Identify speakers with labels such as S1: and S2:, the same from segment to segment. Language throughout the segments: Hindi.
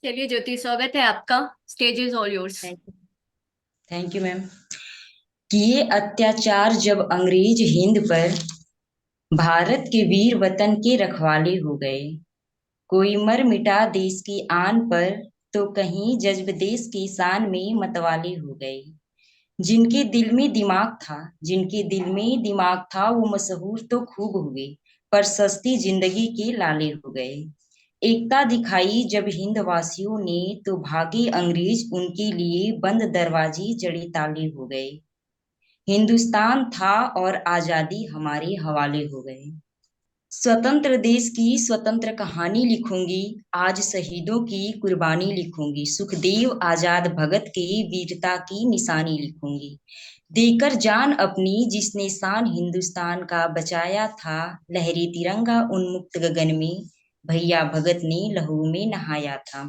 S1: चलिए ज्योति, स्वागत है आपका। Stage is all yours.
S2: Thank you. Thank you ma'am. किए अत्याचार जब अंग्रेज हिंद पर, भारत के वीर वतन के रखवाले हो गए। कोई मर मिटा देश की आन पर, तो कहीं जज्ब देश की शान में मतवाले हो गए। जिनके दिल में दिमाग था, जिनके दिल में दिमाग था, वो मशहूर तो खूब हुए, पर सस्ती जिंदगी के लाले हो गए। एकता दिखाई जब हिंद वासियों ने, तो भागे अंग्रेज उनके लिए, बंद दरवाजे जड़े ताले हो गए। हिंदुस्तान था और आजादी हमारे हवाले हो गए। स्वतंत्र देश की स्वतंत्र कहानी लिखूंगी, आज शहीदों की कुर्बानी लिखूंगी, सुखदेव आजाद भगत के वीरता की निशानी लिखूंगी। देकर जान अपनी जिसने शान हिंदुस्तान का बचाया था, लहरे तिरंगा उन्मुक्त गगन में, भैया भगत ने लहू में नहाया था।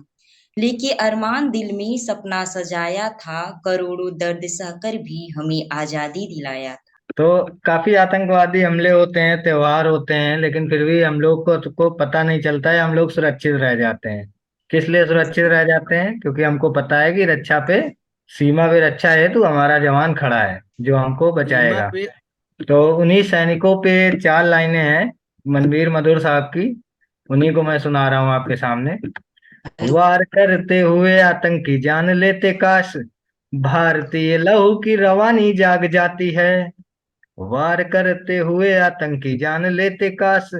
S2: लेके अरमान दिल में सपना सजाया था, करोड़ों दर्द सहकर भी हमें आजादी दिलाया था।
S3: तो काफी आतंकवादी हमले होते हैं, त्योहार होते हैं, लेकिन फिर भी हम लोग को पता नहीं चलता है, हम लोग सुरक्षित रह जाते हैं। किस लिए सुरक्षित रह जाते हैं? क्योंकि हमको पता है कि रक्षा पे, सीमा पे रक्षा है, तो हमारा जवान खड़ा है जो हमको
S4: सीमा
S3: बचाएगा।
S4: पे।
S3: तो उन्हीं सैनिकों पे चार लाइनें हैं मनवीर मधुर साहब की, उन्हीं को मैं सुना रहा हूँ आपके सामने। वार करते हुए आतंकी जान लेते काश, भारतीय लहू की रवानी जाग जाती है। वार करते हुए आतंकी जान लेते काश,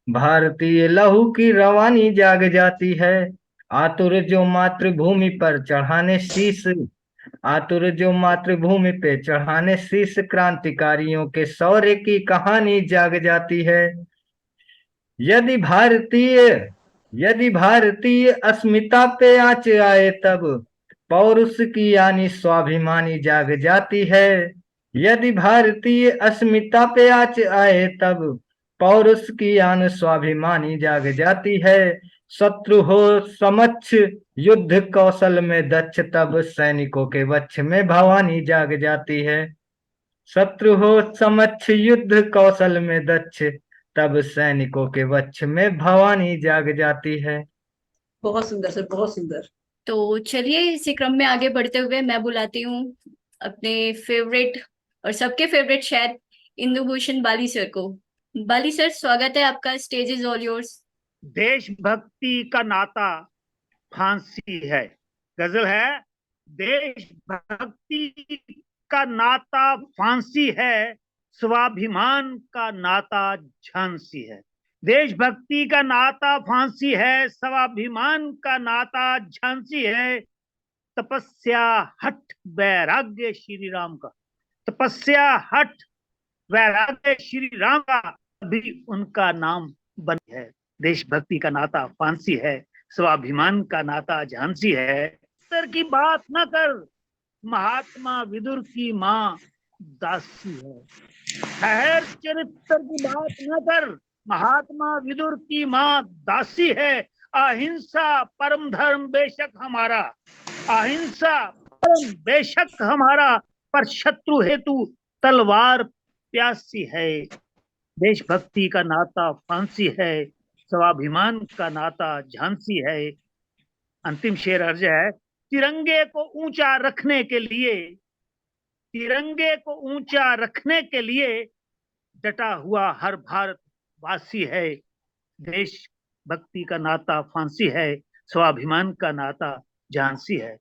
S3: भारतीय लहू की रवानी जाग जाती है। आतुर जो मातृभूमि पर चढ़ाने शीश, आतुर जो मातृभूमि पे चढ़ाने शीश, क्रांतिकारियों के शौर्य की कहानी जाग जाती है। यदि भारतीय यदि भारतीय अस्मिता पे आँच आए तब, पौरुष की यानी स्वाभिमानी जाग जाती है। यदि भारतीय अस्मिता पे आँच आए तब, पौरुष की यान स्वाभिमानी जाग जाती है। शत्रु हो समक्ष युद्ध कौशल में दक्ष, तब सैनिकों के वक्ष में भवानी जाग जाती है। शत्रु हो समक्ष युद्ध कौशल में दक्ष, तब सैनिकों के वक्ष में भवानी जाग जाती है।
S2: बहुत सुंदर सर, बहुत सुंदर।
S1: तो चलिए इसी क्रम में आगे बढ़ते हुए मैं बुलाती हूँ अपने फेवरेट और सबके फेवरेट शायद इंदु भूषण बाली सर को। बाली सर, स्वागत है आपका। Stage is all yours.
S4: देशभक्ति का नाता फांसी है। गजल है। देशभक्ति का नाता फांसी है, स्वाभिमान का नाता झांसी है। देशभक्ति का नाता फांसी है, स्वाभिमान का नाता झांसी है। तपस्या हठ वैराग्य श्री राम का, तपस्या हठ वैराग्य श्री राम का, भी उनका नाम बनी है। देशभक्ति का नाता फांसी है, स्वाभिमान का नाता झांसी है। चरित्र की बात न कर, महात्मा विदुर की माँ दासी है। ठहर, चरित्र की बात न कर, महात्मा विदुर की माँ दासी है। अहिंसा परम धर्म बेशक हमारा, अहिंसा परम बेशक हमारा, पर शत्रु हेतु तलवार प्यासी है। देशभक्ति का नाता फांसी है, स्वाभिमान का नाता झांसी है। अंतिम शेर अर्ज है। तिरंगे को ऊंचा रखने के लिए, तिरंगे को ऊंचा रखने के लिए डटा हुआ हर भारतवासी है। देश भक्ति का नाता फांसी है, स्वाभिमान का नाता झांसी है।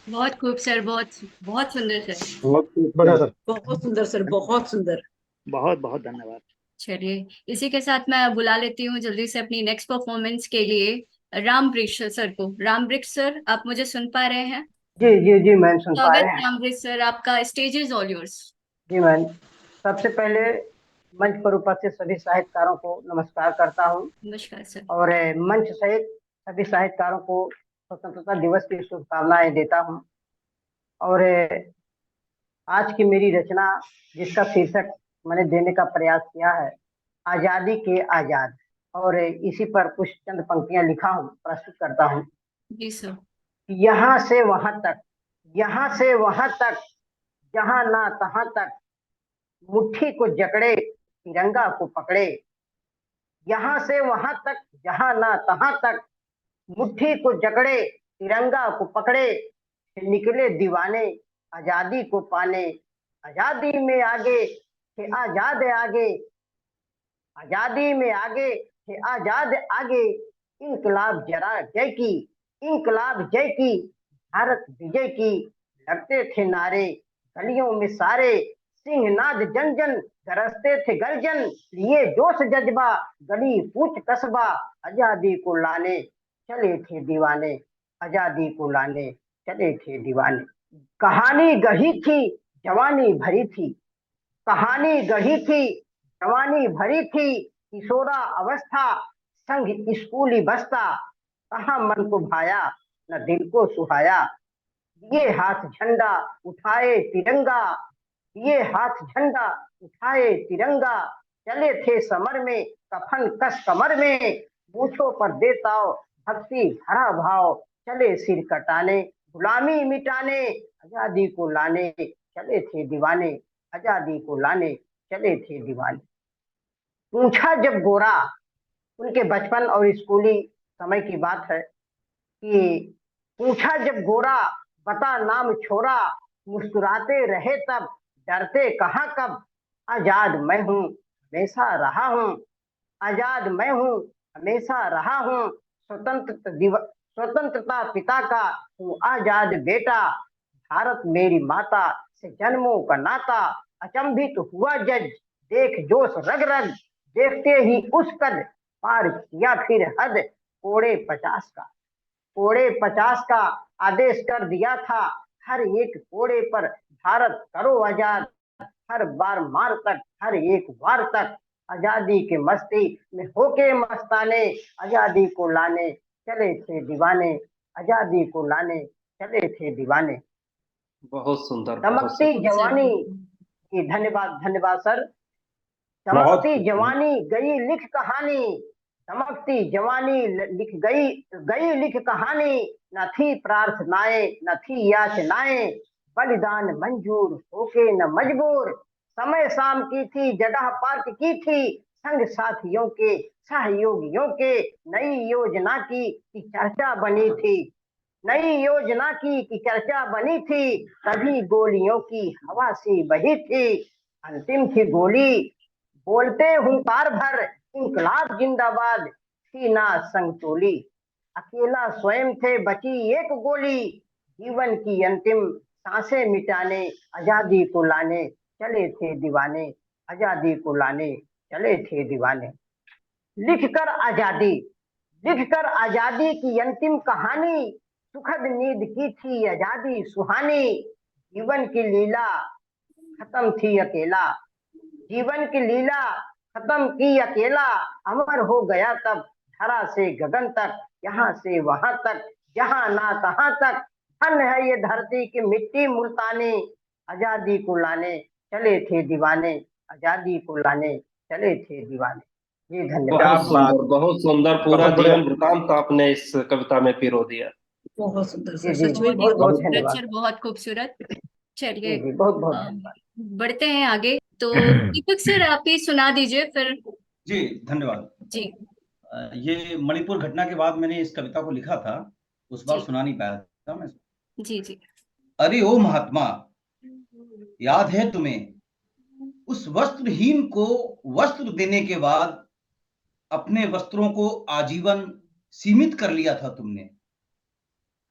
S1: बहुत खूब सर, बहुत बहुत सुंदर सर।
S5: बहुत बढ़िया सर।
S2: बहुत सुंदर सर, बहुत सुंदर।
S4: बहुत बहुत धन्यवाद।
S1: चलिए इसी के साथ मैं बुला लेती हूँ जल्दी से अपनी नेक्स्ट परफॉर्मेंस के लिए राम वृक्ष सर को। राम वृक्ष सर, आप मुझे सुन पा रहे हैं?
S5: जी जी जी मैम, सुन पा
S1: स्वागत
S5: रहे हैं।
S1: राम वृक्ष सर, आपका स्टेज इज ऑल योर्स।
S5: जी मैम, सबसे पहले मंच पर उपस्थित सभी साहित्यकारों को नमस्कार करता हूँ,
S1: नमस्कार सर।
S5: और मंच सहित सभी साहित्यकारों को स्वतंत्रता दिवस की शुभकामनाएं देता हूँ। और आज की मेरी रचना, जिसका शीर्षक मैंने देने का प्रयास किया है, आजादी के आजाद, और इसी पर कुछ चंद पंक्तियां लिखा हूँ, प्रस्तुत करता हूँ।
S1: जी सर।
S5: यहाँ से वहां तक, यहाँ से वहां तक, जहां ना तहां तक, मुट्ठी को जकड़े तिरंगा को पकड़े। यहाँ से वहां तक, जहां ना तहां तक, मुट्ठी को जकड़े तिरंगा को पकड़े, फिर निकले दीवाने आजादी को पाने। आजादी में आगे थे आजाद आगे, आजादी में आगे थे आजाद आगे। इंकलाब जरा जय की, इंकलाब जय की, भारत विजय की। लगते थे नारे गलियों में सारे, सिंहनाद जन जन गरजते थे गर्जन। लिए जोश जज्बा गली कूच कस्बा, आजादी को लाने चले थे दीवाने, आजादी को लाने चले थे दीवाने। कहानी गढ़ी थी जवानी भरी थी, कहानी गढ़ी थी जवानी भरी थी। किशोरा अवस्था संग स्कूली बस्ता, कहाँ मन को भाया न दिल को सुहाया। ये हाथ झंडा उठाए तिरंगा, ये हाथ झंडा उठाए तिरंगा। चले थे समर में कफन कस कमर में, मूछों पर देताओ भक्ति भरा भाव। चले सिर कटाने गुलामी मिटाने, आजादी को लाने चले थे दीवाने, आजादी को लाने चले थे दीवाने। पूछा जब गोरा, उनके बचपन और स्कूली समय की बात है कि पूछा जब गोरा बता नाम छोरा, मुस्कुराते रहे तब डरते कहाँ कब। आजाद मैं हूँ हमेशा रहा हूँ, आजाद मैं हूँ हमेशा रहा हूँ। स्वतंत्रता पिता का हूँ आजाद बेटा, भारत मेरी माता से जन्मों का नाता। अचंभित हुआ जज देख जोश रग रग, देखते ही उस कद पार किया फिर हद। कोड़े 50 का, कोड़े 50 का आदेश कर दिया था, हर एक कोड़े पर भारत करो आजाद। हर बार मार तक हर एक वार तक, आजादी के मस्ती में होके मस्ताने। आजादी को लाने चले थे दीवाने, आजादी को लाने चले थे दीवाने।
S6: बहुत सुंदर,
S5: चमकती जवानी की, धन्यवाद धन्यवाद सर। चमकती जवानी गई लिख कहानी, चमकती जवानी लिख गई लिख कहानी। न थी प्रार्थनाएं न थी याचनाएं, बलिदान मंजूर होके न मजबूर। समय शाम की थी जगह पार्क की थी, संग साथियों के सहयोगियों के। नई योजना की चर्चा बनी थी, नई योजना की चर्चा बनी थी। तभी गोलियों की हवा सी बही थी, अंतिम थी गोली बोलते हुंकार भर। इंकलाब जिंदाबाद थी ना संग टोली, अकेला स्वयं थे बची एक गोली। जीवन की अंतिम सांसें मिटाने, आजादी को लाने चले थे दीवाने, आजादी को लाने चले थे दीवाने। लिखकर आजादी, लिखकर आजादी की अंतिम कहानी। सुखद नींद की थी आजादी सुहानी, जीवन की लीला खत्म थी अकेला, जीवन की लीला खत्म की अकेला। अमर हो गया तब धरा से गगन तक, यहाँ से वहां तक जहाँ ना तहाँ तक। धन है ये धरती की मिट्टी मुल्तानी, आजादी को लाने चले थे दीवाने, आजादी को लाने चले थे दीवाने। जी धन्यवाद।
S6: बहुत सुंदर, पूरा
S3: बहुत बढ़िया।
S6: जीवन वृतांत आपने इस कविता में पिरो दिया।
S2: बहुत सुंदर
S5: जी
S2: सर,
S5: जी
S2: सच में
S5: बहुत बहुत
S1: खूबसूरत
S5: धन्यवाद।
S1: सर, बहुत खूबसूरत। चलिए
S5: जी बहुत बहुत
S1: अ,
S5: धन्यवाद।
S1: बढ़ते हैं आगे। तो दीपक सर आप ही सुना दीजिए फिर।
S7: जी धन्यवाद।
S1: जी
S7: ये मणिपुर घटना के बाद मैंने इस कविता को लिखा था, उस बार
S1: जी
S7: सुना नहीं पाया था मैं।
S1: जी जी।
S7: अरे ओ महात्मा, याद है तुम्हें उस वस्त्रहीन को वस्त्र देने के बाद अपने वस्त्रों को आजीवन सीमित कर लिया था तुमने।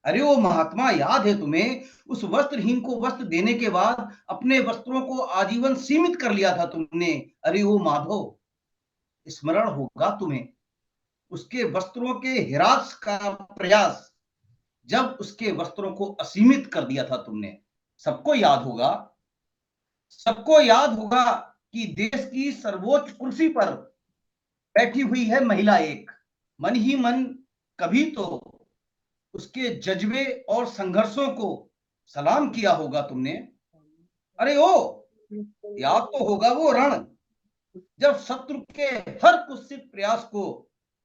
S7: अरे ओ महात्मा, याद है तुम्हें उस वस्त्रहीन को वस्त्र देने के बाद अपने वस्त्रों को आजीवन सीमित कर लिया था तुमने। अरे ओ माधव, स्मरण होगा तुम्हें उसके वस्त्रों के हिरास का प्रयास, जब उसके वस्त्रों को असीमित कर दिया था तुमने। सबको याद होगा, सबको याद होगा कि देश की सर्वोच्च कुर्सी पर बैठी हुई है महिला एक। मन ही मन कभी तो उसके जज्बे और संघर्षों को सलाम किया होगा तुमने। अरे ओ, याद तो होगा वो रण, जब शत्रु के हर कुत्सित प्रयास को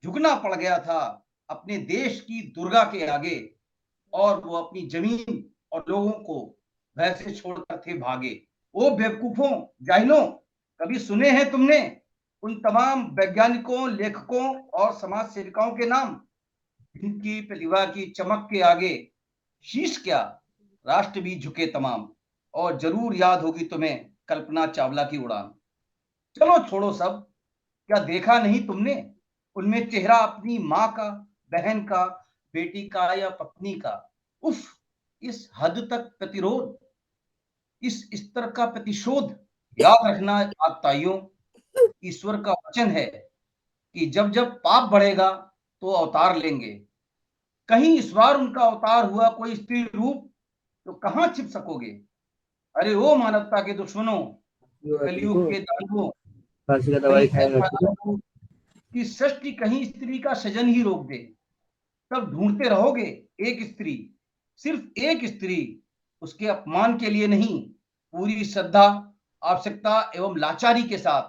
S7: झुकना पड़ गया था अपने देश की दुर्गा के आगे, और वो अपनी जमीन और लोगों को भय से छोड़कर थे भागे। ओ बेवकूफों, जाहिलों, कभी सुने हैं तुमने उन तमाम वैज्ञानिकों, लेखकों और समाज सेविकाओं के नाम की प्रतिभा की चमक के आगे शीश क्या, राष्ट्र भी झुके तमाम। और जरूर याद होगी तुम्हें कल्पना चावला की उड़ान। चलो छोड़ो सब, क्या देखा नहीं तुमने उनमें चेहरा अपनी माँ का, बहन का, बेटी का या पत्नी का। उफ, इस हद तक प्रतिरोध, इस स्तर का प्रतिशोध। याद रखना आताइयों, ईश्वर का वचन है कि जब जब पाप बढ़ेगा तो अवतार लेंगे। कहीं इस बार उनका अवतार हुआ कोई स्त्री रूप तो कहां छिप सकोगे। अरे ओ मानवता के दुश्मनों, कलयुग के दानवों, कहीं ऐसा ना हो कि सृष्टि कहीं स्त्री का सृजन ही रोक दे। तब ढूंढते रहोगे एक स्त्री, सिर्फ एक स्त्री, उसके अपमान के लिए नहीं, पूरी श्रद्धा, आवश्यकता एवं लाचारी के साथ,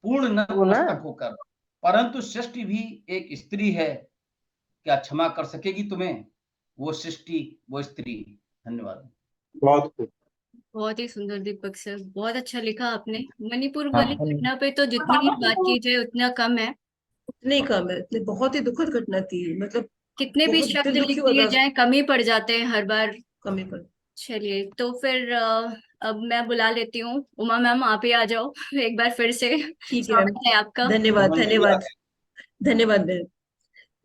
S7: पूर्ण नतमस्तक होकर। परंतु सृष्टि भी एक स्त्री है, क्या क्षमा कर सकेगी तुम्हें वो सृष्टि, वो स्त्री। धन्यवाद।
S6: बहुत खूब।
S1: बहुत ही सुंदर दीपक सर, बहुत अच्छा लिखा आपने। मणिपुर
S3: हाँ।
S1: वाली घटना पे तो जितनी ही बात की जाए उतना कम है।
S8: उतने ही कम है, इतनी बहुत ही दुखद घटना थी, मतलब
S1: कितने भी
S8: बहुत
S1: शब्द
S8: दिल दुखी
S1: लिख
S8: हुआ
S1: दिए
S8: था।
S1: जाएं कम ही पड़ जाते हैं हर बार।
S8: कमी पर।
S1: चलिए तो फिर अब मैं बुला लेती हूँ। उमा मैम आप ही आ जाओ एक बार फिर से।
S8: ठीक है मैम,
S1: स्वागत है आपका।
S8: धन्यवाद
S7: नमन जी,
S8: धन्यवाद धन्यवाद मैम।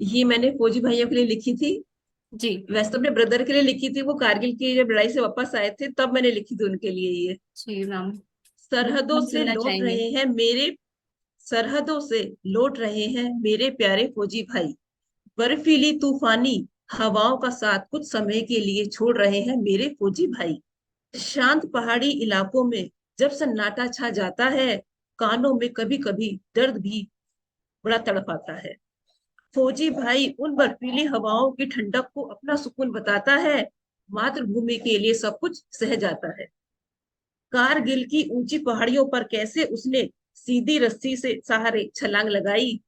S8: ये मैंने फौजी भाइयों के लिए लिखी थी।
S1: जी
S8: वैसे तो अपने ब्रदर के लिए लिखी थी, वो कारगिल की जब लड़ाई से वापस आए थे तब मैंने लिखी थी उनके लिए ये।
S1: जी मैम,
S8: सरहदों
S1: हम
S8: से
S1: सुनना
S8: लौट
S1: चाहेंगे।
S8: रहे हैं मेरे सरहदों से लौट रहे हैं मेरे प्यारे फौजी भाई, बर्फीली तूफानी हवाओं का साथ कुछ समय के लिए छोड़ रहे हैं मेरे फौजी भाई। शांत पहाड़ी इलाकों में जब सन्नाटा छा जाता है, कानों में कभी कभी दर्द भी बड़ा तड़पाता है। फौजी भाई उन बर्फीली हवाओं की ठंडक को अपना सुकून बताता है, मातृभूमि के लिए सब कुछ सह जाता है। कारगिल की ऊंची पहाड़ियों पर कैसे उसने सीधी रस्सी से सहारे छलांग लगाई,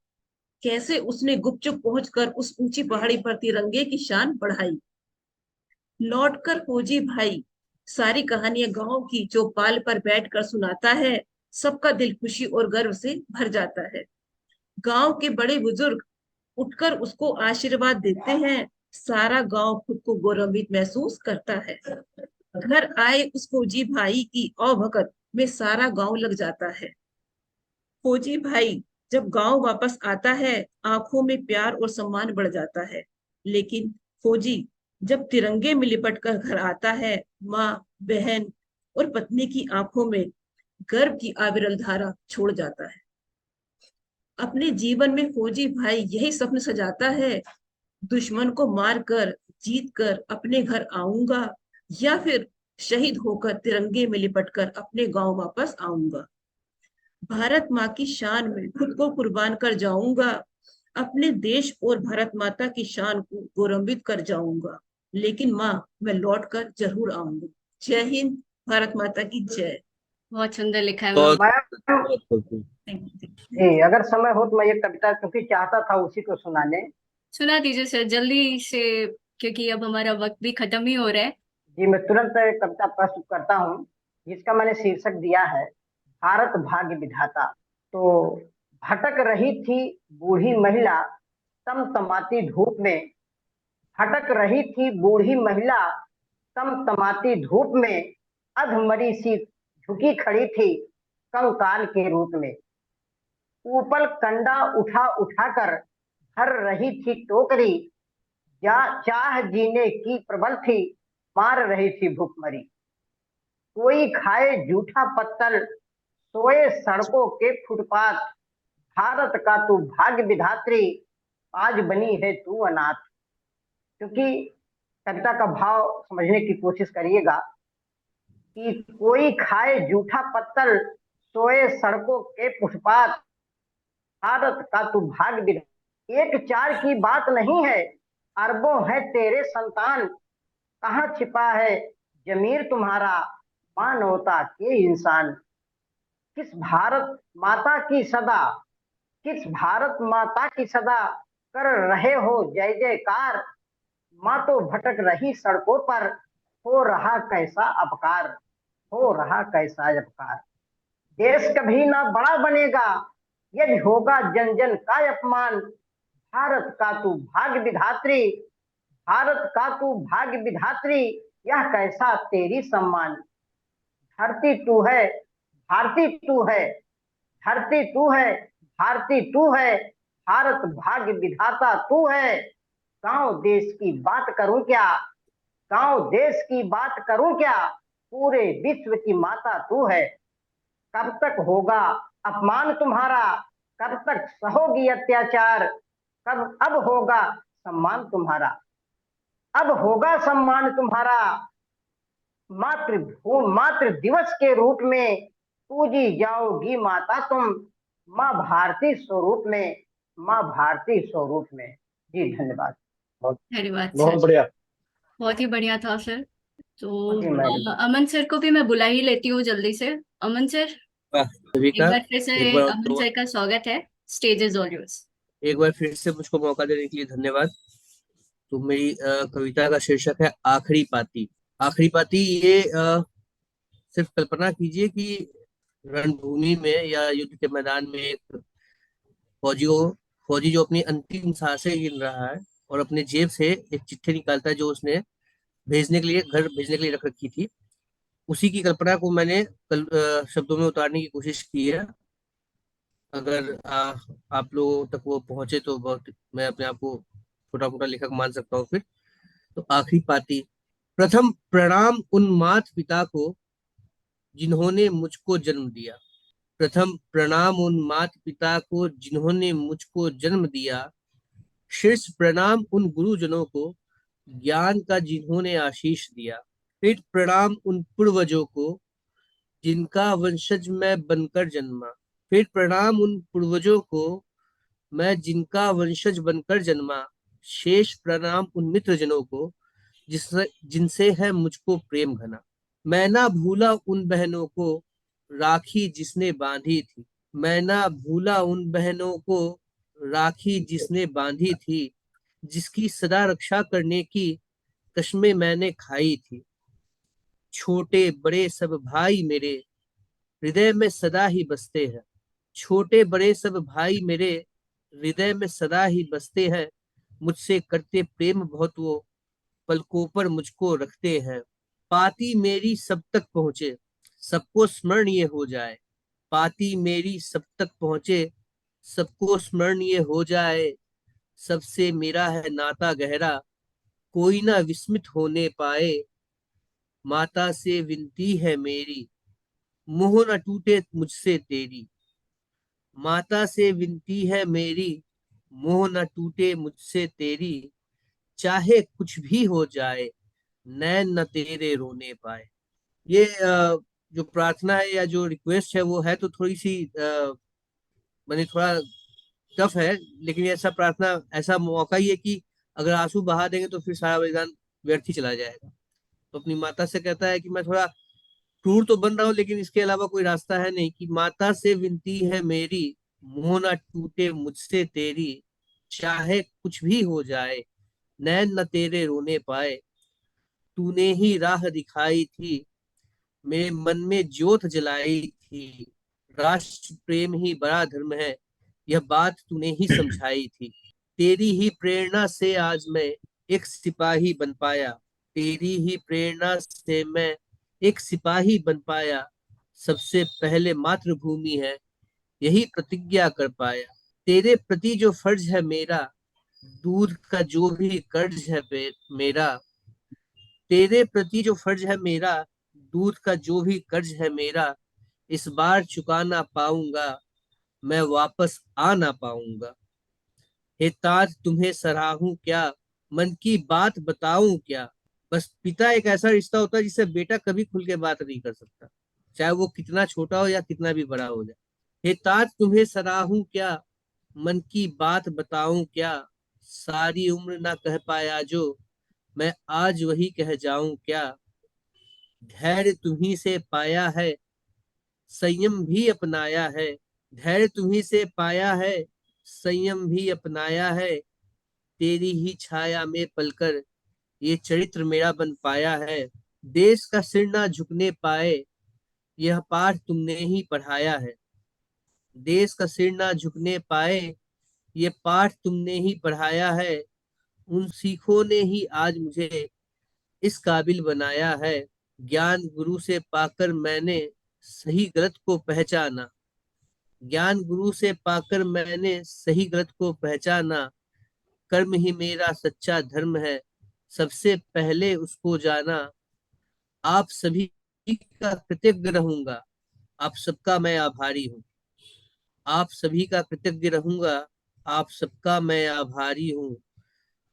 S8: कैसे उसने गुपचुप पहुंचकर उस ऊंची पहाड़ी पर तिरंगे की शान बढ़ाई। लौटकर फौजी भाई सारी कहानियां गांव की चौपाल पर बैठकर सुनाता है, सबका दिल खुशी और गर्व से भर जाता है। गांव के बड़े बुजुर्ग उठकर उसको आशीर्वाद देते हैं, सारा गांव खुद को गौरवित महसूस करता है। घर आए उस फौजी भाई की औभगत में सारा गांव लग जाता है। फौजी भाई जब गांव वापस आता है, आंखों में प्यार और सम्मान बढ़ जाता है। लेकिन फौजी जब तिरंगे में लिपट कर घर आता है, माँ, बहन और पत्नी की आंखों में गर्व की अविरल धारा छोड़ जाता है। अपने जीवन में फौजी भाई यही सपन सजाता है, दुश्मन को मारकर जीत कर अपने घर आऊंगा, या फिर शहीद होकर तिरंगे में लिपटकर अपने गांव वापस आऊंगा। भारत माँ की शान में खुद को कुर्बान कर जाऊंगा, अपने देश और भारत माता की शान को गौरवित कर जाऊंगा। लेकिन माँ, मैं लौट कर जरूर आऊंगा। जय हिंद, भारत माता की जय।
S1: बहुत सुंदर लिखा है मैम।
S5: मैम जी, अगर समय हो तो मैं ये कविता क्योंकि चाहता था उसी को सुनाने।
S1: सुना दीजिए सर जल्दी से, क्योंकि अब हमारा वक्त भी खत्म ही हो रहा है।
S5: जी, मैं तुरंत कविता प्रस्तुत करता हूँ, जिसका मैंने शीर्षक दिया है भारत भाग्य विधाता। तो भटक रही थी बूढ़ी महिला तमतमाती धूप में, भटक रही थी बूढ़ी महिला तमतमाती धूप में, अधमरी सी झुकी खड़ी थी कंकाल के रूप में। ऊपर कंडा उठा उठाकर भर रही थी टोकरी, या चाह जीने की प्रबल थी, मार रही थी भूखमरी। कोई खाए जूठा पत्तल, सोए सड़कों के फुटपाथ, भारत का तू भाग्य विधात्री, आज बनी है तू अनाथ। क्योंकि कविता का भाव समझने की कोशिश करिएगा कि कोई खाए जूठा पत्तल, सोए सड़कों के फुटपाथ, भारत का तू भाग्य विधात्री। एक चार की बात नहीं है, अरबों है तेरे संतान, कहाँ छिपा है जमीर तुम्हारा, मानवता के इंसान। किस भारत माता की सदा, किस भारत माता की सदा कर रहे हो जय जयकार, माँ तो भटक रही सड़कों पर, हो रहा कैसा अपकार, हो रहा कैसा अपकार। देश कभी ना बड़ा बनेगा, यदि होगा जन जन का अपमान, भारत का तू भाग्य विधात्री, भारत का तू भाग्य विधात्री, यह कैसा तेरी सम्मान। धरती तू है, भारती तू है, धरती तू है, भारती तू है, भारत भाग्य विधाता तू है। गांव देश की बात करूं क्या, गांव देश की बात करूं क्या, पूरे विश्व की माता तू है। कब तक होगा अपमान तुम्हारा, कब तक सहोगी अत्याचार, कब अब होगा सम्मान तुम्हारा, अब होगा सम्मान तुम्हारा। मातृ दिवस के रूप में पूजी जाओगी माता तुम, माँ भारती स्वरूप में, माँ भारती स्वरूप में। जी धन्यवाद।
S1: धन्यवाद
S7: बहुत
S1: सर,
S7: बढ़िया।
S1: बहुत ही बढ़िया था सर। तो
S5: जी मैडम।
S1: अमन सर को भी मैं बुला ही लेती हूँ जल्दी से। अमन सर,
S9: सभी
S1: एक
S9: का
S1: बार फिर से
S9: एक बार
S1: अमन सर का स्वागत है। Stage is all yours.
S9: एक बार फिर से मुझको मौका देने के लिए धन्यवाद। तो मेरी कविता का शीर्षक है आखिरी पाती। आखिरी पाती। ये सिर्फ कल्पना कीजिए कि रणभूमि में या युद्ध के मैदान में एक फौजी जो अपनी अंतिम सांसें गिन रहा है और अपने जेब से एक चिट्ठी निकालता है जो उसने भेजने के लिए घर भेजने के लिए रख रखी थी। उसी की कल्पना को मैंने शब्दों में उतारने की कोशिश की है। अगर आप लोगों तक वो पहुंचे तो बहुत मैं अपने आप को छोटा मोटा लेखक मान सकता हूँ फिर। तो आखिरी पाती। प्रथम प्रणाम उन मात पिता को जिन्होंने मुझको जन्म दिया। प्रथम प्रणाम उन मात पिता को जिन्होंने मुझको जन्म दिया। शीर्ष प्रणाम उन गुरुजनों को ज्ञान का जिन्होंने आशीष दिया। फिर प्रणाम उन पूर्वजों को जिनका वंशज मैं बनकर जन्मा। फिर प्रणाम उन पूर्वजों को मैं जिनका वंशज बनकर जन्मा। शेष प्रणाम उन मित्रजनों को जिनसे है मुझको प्रेम घना। मैं ना भूला उन बहनों को राखी जिसने बांधी थी। मैं ना भूला उन बहनों को राखी जिसने बांधी थी। जिसकी सदा रक्षा करने की कस्में मैंने खाई थी। छोटे बड़े सब भाई मेरे हृदय में सदा ही बसते हैं। छोटे बड़े सब भाई मेरे हृदय में सदा ही बसते हैं। मुझसे करते प्रेम बहुत वो पलकों पर मुझको रखते हैं। पाती मेरी सब तक पहुंचे सबको स्मरणीय हो जाए। पाती मेरी सब तक पहुंचे सबको स्मरणीय हो जाए। सबसे मेरा है नाता गहरा कोई ना विस्मित होने पाए। माता से विनती है मेरी मुंह न टूटे मुझसे तेरी। माता से विनती है मेरी मुंह न टूटे मुझसे तेरी। चाहे कुछ भी हो जाए नैन न तेरे रोने पाए। ये जो प्रार्थना है या जो रिक्वेस्ट है वो है तो थोड़ी सी मैंने थोड़ा टफ है। लेकिन ऐसा प्रार्थना ऐसा मौका ही है कि अगर आंसू बहा देंगे तो फिर सारा बलिदान व्यर्थ ही चला जाएगा। तो अपनी माता से कहता है कि मैं थोड़ा क्रूर तो बन रहा हूँ लेकिन इसके अलावा कोई रास्ता है नहीं। कि माता से विनती है मेरी मुंह ना टूटे मुझसे तेरी। चाहे कुछ भी हो जाए नैन न तेरे रोने पाए। तूने ही राह दिखाई थी मेरे मन में ज्योत जलाई थी। राष्ट्र प्रेम ही बड़ा धर्म है यह बात तूने ही समझाई थी। तेरी ही प्रेरणा से आज मैं एक सिपाही बन पाया। तेरी ही प्रेरणा से मैं एक सिपाही बन पाया। सबसे पहले मातृभूमि है यही प्रतिज्ञा कर पाया। तेरे प्रति जो फर्ज है मेरा दूध का जो भी कर्ज है मेरा। तेरे प्रति जो फर्ज है मेरा दूध का जो भी कर्ज है मेरा। इस बार चुका ना पाऊंगा मैं वापस आ ना पाऊंगा। हे तात तुम्हें सराहूं क्या मन की बात बताऊं क्या। बस पिता एक ऐसा रिश्ता होता है जिससे बेटा कभी खुल के बात नहीं कर सकता चाहे वो कितना छोटा हो या कितना भी बड़ा हो जाए। हे तात तुम्हें सराहूं क्या मन की बात बताऊं क्या। सारी उम्र ना कह पाया जो मैं आज वही कह जाऊं क्या। धैर्य तुम्ही से पाया है संयम भी अपनाया है। धैर्य तुम्ही से पाया है संयम भी अपनाया है। तेरी ही छाया में पलकर ये चरित्र मेरा बन पाया है। देश का सिर ना झुकने पाए यह पाठ तुमने ही पढ़ाया है। देश का सिर ना झुकने पाए ये पाठ तुमने ही पढ़ाया है, उन सीखों ने ही आज मुझे इस काबिल बनाया है। ज्ञान गुरु से पाकर मैंने सही गलत को पहचाना, ज्ञान गुरु से पाकर मैंने सही गलत को पहचाना। कर्म ही मेरा सच्चा धर्म है, सबसे पहले उसको जाना। आप सभी का कृतज्ञ रहूंगा, आप सबका मैं आभारी हूँ। आप सभी का कृतज्ञ रहूंगा, आप सबका मैं आभारी हूँ।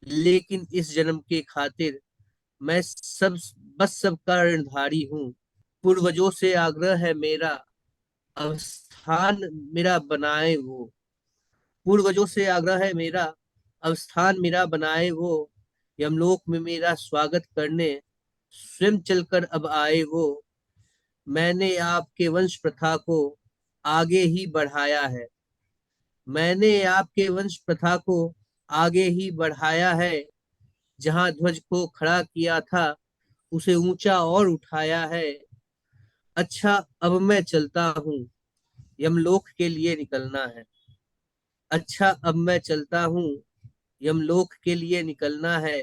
S9: लेकिन इस जन्म के खातिर मैं बस सबका ऋणधारी हूँ। पूर्वजों से आग्रह है मेरा, अब स्थान मेरा बनाए वो। पूर्वजों से आग्रह है मेरा, अब स्थान मेरा बनाए वो। यमलोक में मेरा स्वागत करने स्वयं चलकर अब आए वो। मैंने आपके वंश प्रथा को आगे ही बढ़ाया है, मैंने आपके वंश प्रथा को आगे ही बढ़ाया है। जहां ध्वज को खड़ा किया था, उसे ऊंचा और उठाया है। अच्छा अब मैं चलता हूँ, यमलोक के लिए निकलना है। अच्छा अब मैं चलता हूँ, यमलोक के लिए निकलना है।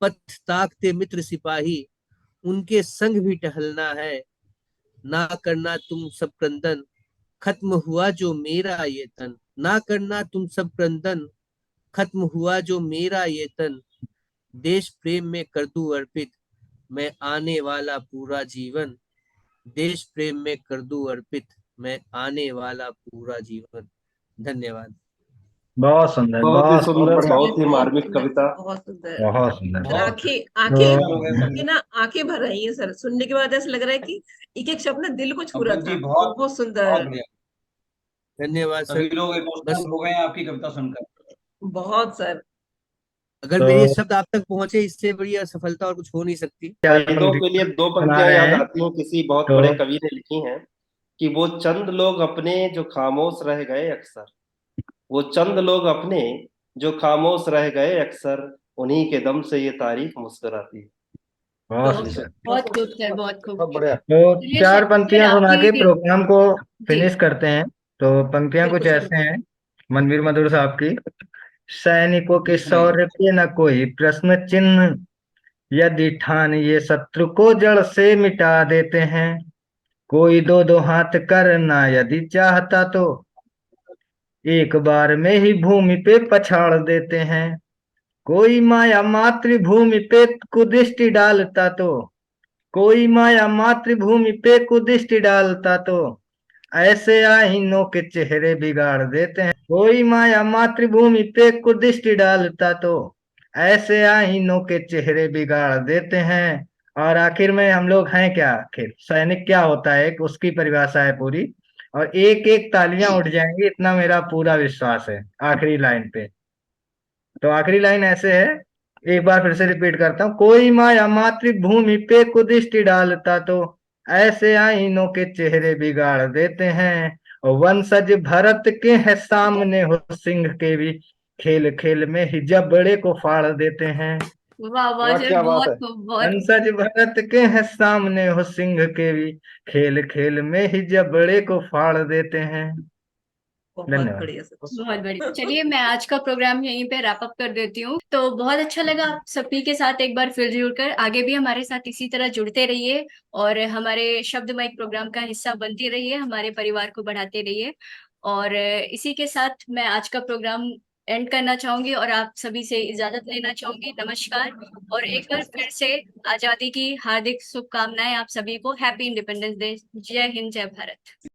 S9: पथ ताकते मित्र सिपाही, उनके संग भी टहलना है। ना करना तुम सब क्रंदन, खत्म हुआ जो मेरा ये तन। ना करना तुम सब क्रंदन, खत्म हुआ जो मेरा ये तन। देश प्रेम में कर दूं अर्पित, मैं आने वाला पूरा जीवन। देश प्रेम में कर दूं अर्पित, मैं आने वाला पूरा जीवन। धन्यवाद।
S3: बहुत सुंदर,
S6: बहुत ही
S3: बहुत
S6: सुंदर,
S3: सुंदर,
S6: बहुत ही
S8: बहुत
S6: मार्मिक
S8: सुंदर,
S6: कविता।
S8: बहुत सुंदर।
S3: बहुत सुंदर।
S8: सर आंखें
S3: तो
S8: आंखें ना आंखें भर रही हैं सर, सुनने के बाद ऐसा लग रहा है कि एक एक शब्द ना दिल को छू रहा
S7: पंकज जी
S8: था।
S7: बहुत
S8: बहुत सुंदर,
S7: बहुत बढ़िया।
S9: धन्यवाद
S7: सभी
S9: सर।
S7: लोग
S9: बस
S7: इमोशनल हो गए हैं आपकी कविता सुनकर।
S8: बहुत सर।
S9: अगर
S3: तो
S9: मेरे ये शब्द आप तक पहुंचे, इससे बड़ी असफलता और कुछ हो नहीं सकती।
S3: चार
S6: शहीदों के लिए दो
S3: पंक्तियां सुना
S6: पंक्तियां
S3: रहे
S6: याद
S3: हैं।
S6: आती हैं, किसी बहुत
S3: तो
S6: बड़े कवि ने लिखी हैं कि वो चंद लोग अपने जो खामोश रह गए अक्सर, वो चंद लोग अपने जो खामोश रह गए अक्सर, उन्हीं के दम से ये तारीख मुस्कुराती है।
S3: बहुत
S8: बहुत
S3: सुंदर।
S1: बहुत खूब सर, बहुत खूब।
S7: बहुत बढ़िया।
S3: तो
S1: चलिए
S3: चार
S1: सर, फिर
S3: पंक्तियां सुना के
S1: आपकी
S3: प्रोग्राम को
S1: जी
S3: फिनिश करते हैं। तो पंक्तियां कुछ
S8: बिल्कुल सर।
S3: ऐसे हैं, मनवीर मधुर साहब की। सैनिकों के
S7: जी सुनाइए।
S3: शौर्य पे न कोई प्रश्न चिन्ह, यदि ठान ये शत्रु को जड़ से मिटा देते हैं। कोई दो दो हाथ करना यदि चाहता तो एक बार में ही भूमि पे पछाड़ देते हैं। कोई माया मातृभूमि पे कुदृष्टि डालता तो, कोई माया मातृभूमि पे कुदृष्टि डालता तो ऐसे आईनों के चेहरे बिगाड़ देते हैं। कोई माया मातृभूमि पे कुदृष्टि डालता तो ऐसे आईनों के चेहरे बिगाड़ देते हैं। और आखिर में हम लोग हैं क्या, आखिर सैनिक क्या होता है, एक उसकी परिभाषा है पूरी। और एक एक तालियां उठ जाएंगी, इतना मेरा पूरा विश्वास है आखिरी लाइन पे। तो आखिरी लाइन ऐसे है, एक बार फिर से रिपीट करता हूँ। कोई माया मातृभूमि पे कुदृष्टि डालता तो ऐसे आईनों के चेहरे बिगाड़ देते हैं। और वंशज भरत के हैं सामने हो सिंह के भी, खेल खेल में ही जबड़े को फाड़ देते हैं।
S1: वाह वाह
S7: वाह
S1: सर,
S7: क्या बात
S1: बहुत
S7: है।
S1: खूब, बहुत
S3: वंशज भरत के हैं सामने हो सिंह के भी, खेल खेल में ही जबड़े को फाड़ देते हैं।
S8: बहुत
S3: धन्यवाद।
S8: बढ़िया सर।
S1: बहुत बढ़िया। चलिए मैं आज का प्रोग्राम यहीं पे रैप अप कर देती हूँ। तो बहुत अच्छा लगा आप सभी के साथ एक बार फिर जुड़कर। आगे भी हमारे साथ इसी तरह जुड़ते रहिए और हमारे शब्द माइक प्रोग्राम का हिस्सा बनते रहिए, हमारे परिवार को बढ़ाते रहिए। और इसी के साथ मैं आज का प्रोग्राम एंड करना चाहूंगी और आप सभी से इजाजत लेना चाहूंगी। नमस्कार। और एक बार फिर से आजादी की हार्दिक शुभकामनाएं आप सभी को। Happy independence day. जय हिंद, जय भारत।